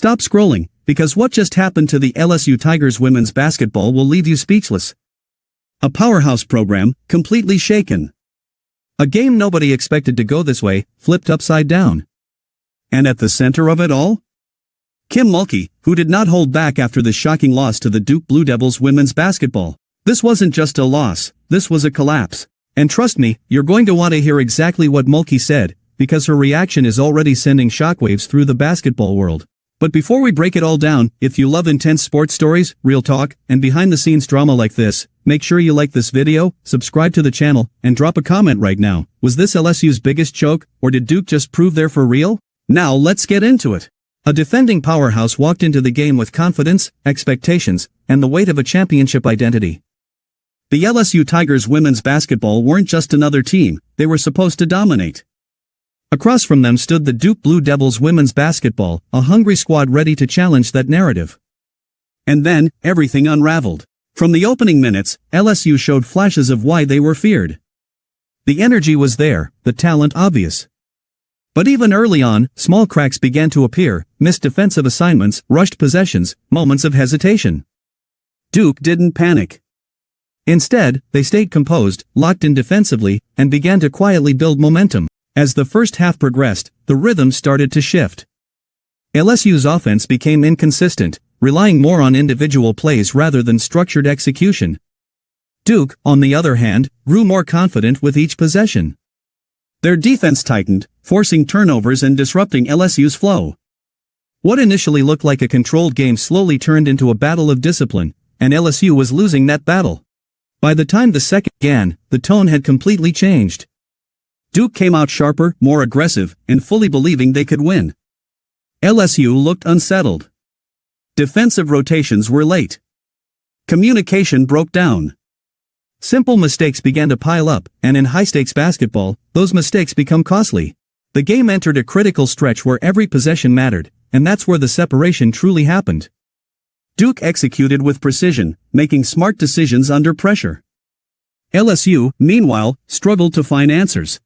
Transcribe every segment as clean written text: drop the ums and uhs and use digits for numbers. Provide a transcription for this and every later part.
Stop scrolling, because what just happened to the LSU Tigers women's basketball will leave you speechless. A powerhouse program, completely shaken. A game nobody expected to go this way, flipped upside down. And at the center of it all? Kim Mulkey, who did not hold back after the shocking loss to the Duke Blue Devils women's basketball. This wasn't just a loss, this was a collapse. And trust me, you're going to want to hear exactly what Mulkey said, because her reaction is already sending shockwaves through the basketball world. But before we break it all down, if you love intense sports stories, real talk, and behind-the-scenes drama like this, make sure you like this video, subscribe to the channel, and drop a comment right now. Was this LSU's biggest choke, or did Duke just prove they're for real? Now let's get into it. A defending powerhouse walked into the game with confidence, expectations, and the weight of a championship identity. The LSU Tigers women's basketball weren't just another team, they were supposed to dominate. Across from them stood the Duke Blue Devils women's basketball, a hungry squad ready to challenge that narrative. And then, everything unraveled. From the opening minutes, LSU showed flashes of why they were feared. The energy was there, the talent obvious. But even early on, small cracks began to appear, missed defensive assignments, rushed possessions, moments of hesitation. Duke didn't panic. Instead, they stayed composed, locked in defensively, and began to quietly build momentum. As the first half progressed, the rhythm started to shift. LSU's offense became inconsistent, relying more on individual plays rather than structured execution. Duke, on the other hand, grew more confident with each possession. Their defense tightened, forcing turnovers and disrupting LSU's flow. What initially looked like a controlled game slowly turned into a battle of discipline, and LSU was losing that battle. By the time the second began, the tone had completely changed. Duke came out sharper, more aggressive, and fully believing they could win. LSU looked unsettled. Defensive rotations were late. Communication broke down. Simple mistakes began to pile up, and in high-stakes basketball, those mistakes become costly. The game entered a critical stretch where every possession mattered, and that's where the separation truly happened. Duke executed with precision, making smart decisions under pressure. LSU, meanwhile, struggled to find answers.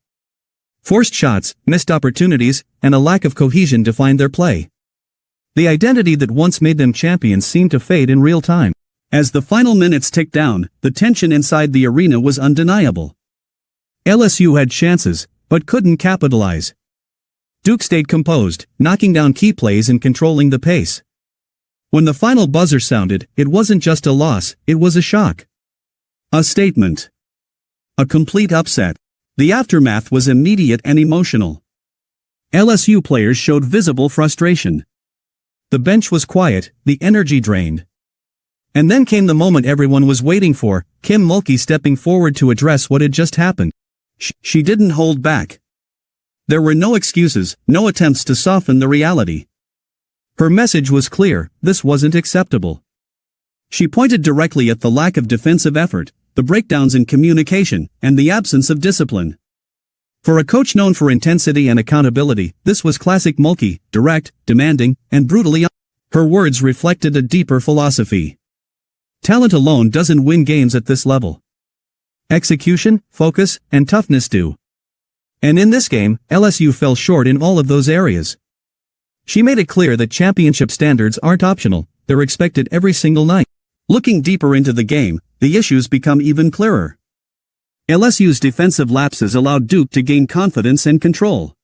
Forced shots, missed opportunities, and a lack of cohesion defined their play. The identity that once made them champions seemed to fade in real time. As the final minutes ticked down, the tension inside the arena was undeniable. LSU had chances, but couldn't capitalize. Duke stayed composed, knocking down key plays and controlling the pace. When the final buzzer sounded, it wasn't just a loss, it was a shock. A statement. A complete upset. The aftermath was immediate and emotional. LSU players showed visible frustration. The bench was quiet, the energy drained. And then came the moment everyone was waiting for, Kim Mulkey stepping forward to address what had just happened. She didn't hold back. There were no excuses, no attempts to soften the reality. Her message was clear, this wasn't acceptable. She pointed directly at the lack of defensive effort, the breakdowns in communication, and the absence of discipline. For a coach known for intensity and accountability, this was classic Mulkey, direct, demanding, and brutally honest. Her words reflected a deeper philosophy. Talent alone doesn't win games at this level. Execution, focus, and toughness do. And in this game, LSU fell short in all of those areas. She made it clear that championship standards aren't optional, they're expected every single night. Looking deeper into the game, the issues become even clearer. LSU's defensive lapses allowed Duke to gain confidence and control.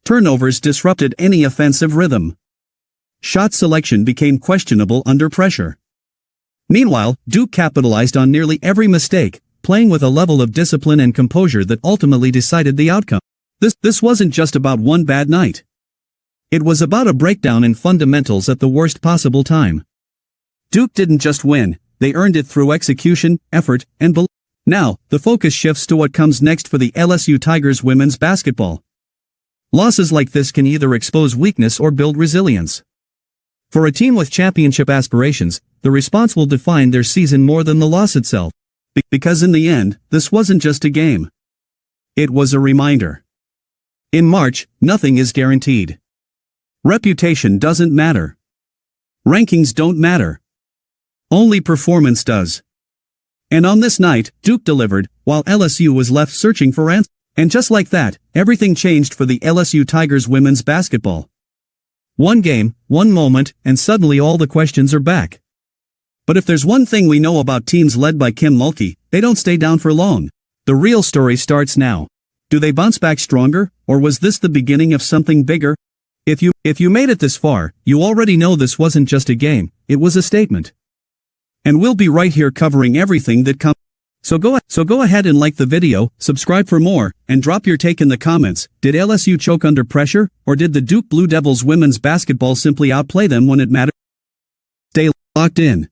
Turnovers disrupted any offensive rhythm. Shot selection became questionable under pressure. Meanwhile, Duke capitalized on nearly every mistake, playing with a level of discipline and composure that ultimately decided the outcome. This wasn't just about one bad night. It was about a breakdown in fundamentals at the worst possible time. Duke didn't just win, they earned it through execution, effort, and belief. Now, the focus shifts to what comes next for the LSU Tigers women's basketball. Losses like this can either expose weakness or build resilience. For a team with championship aspirations, the response will define their season more than the loss itself. Because in the end, this wasn't just a game. It was a reminder. In March, nothing is guaranteed. Reputation doesn't matter. Rankings don't matter. Only performance does. And on this night, Duke delivered, while LSU was left searching for answers. And just like that, everything changed for the LSU Tigers women's basketball. One game, one moment, and suddenly all the questions are back. But if there's one thing we know about teams led by Kim Mulkey, they don't stay down for long. The real story starts now. Do they bounce back stronger, or was this the beginning of something bigger? If you made it this far, you already know this wasn't just a game, it was a statement. And we'll be right here covering everything that comes. So go ahead and like the video, subscribe for more, and drop your take in the comments. Did LSU choke under pressure, or did the Duke Blue Devils women's basketball simply outplay them when it mattered? Stay locked in.